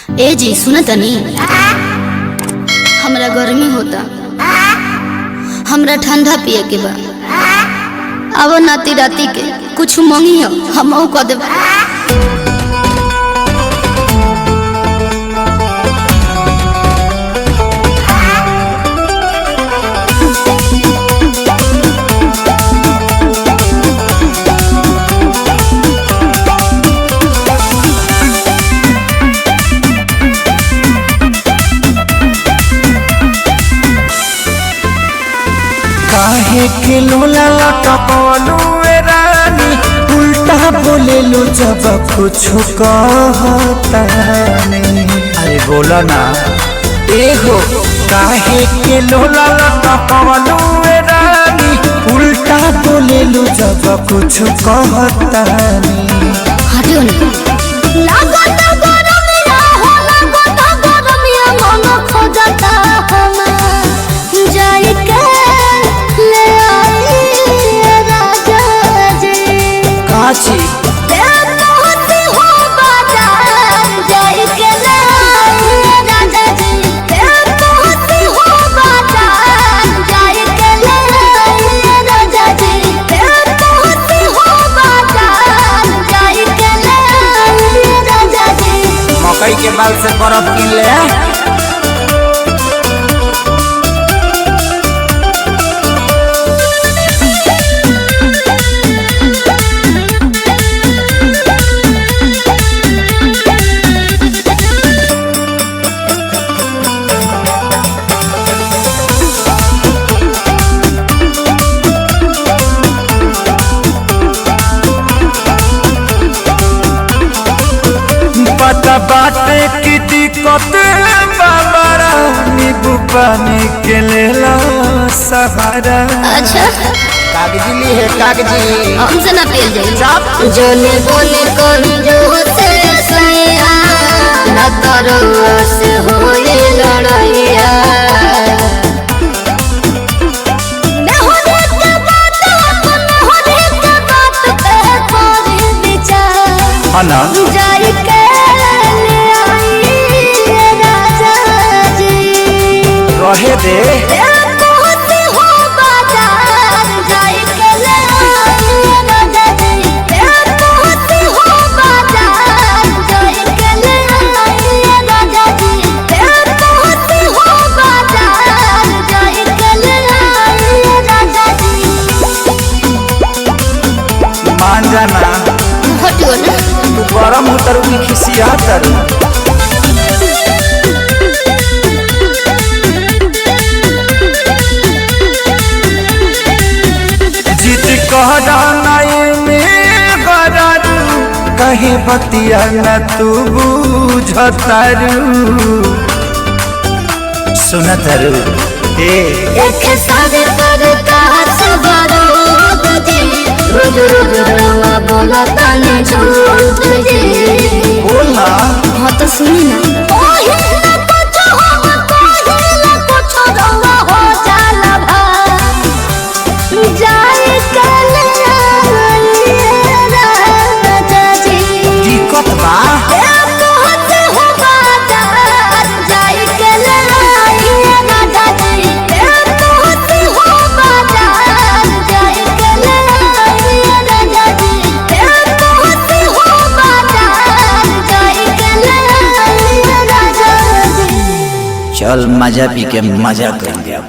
ए जी सुन तनी, हमरा गर्मी होता, हमरा ठंडा पिए के बा। अब नाती राती के कुछ मंगी हो हम कह देब। काहे के लोला लटकलू रानी, उल्टा बोलेलू जब कुछ कहता नहीं। अरे बोला ना ए हो, काहे के लोला लटकलू रानी, उल्टा बोलेलू जब कुछ कहता नहीं। हटियो ना लागत गरमिया हो, लागत गरमिया मन खोजता हम जाई के ले आई राजा जी। काची बेमोहती हो बाजार जाई के ले आई राजा जी। बेमोहती हो बाजार जाई के ले आई राजा जी। बेमोहती हो बाजार जाई के ले आई राजा जी। मकई के बाल से बर्फ किन ले। पता बाटे की दिक्कत बाबरा, नींबू पानी के लेला सहारा। अच्छा कागजी ली है कागजी, हमसे ना पियल जाई। जोने बोले कर जो से सैया न करो से होए लड़ाइया। नहरे के बात नहरे के बात पे करे विचार। हना जाई के ले आई राजा जी। रहे दे बेमोहती हो बाजार जाई के ले आई राजा जी। बेमोहती हो बाजार जाई के ले आई राजा जी। बेमोहती हो बाजार जाई के ले आई राजा जी। मान जाना, हटियो ना तू गरम उतरू की खिसिया तरू। जीत कहरा नाई में गरारू, कहे बतिया न तू बुझतारू। सुनतरू एक सारे पर कास बारूद जी। रोज रोज रवा बोला ताने झूठ जी। बोला हाँ तो सुनी ना। ओहे ना कुछ हो, ओहे ना कुछ रवा हो जाला भाई। जाए कल आई राजा जी। दिक्कत बा बेमोहती हो बाजार जाई के ले आई राजा जी। बेमोहती हो बाजार जाई के ले आई राजा जी। बेमोहती हो बाजार जाई के ले आई राजा जी। चल मजा पी के मजा कर दिया।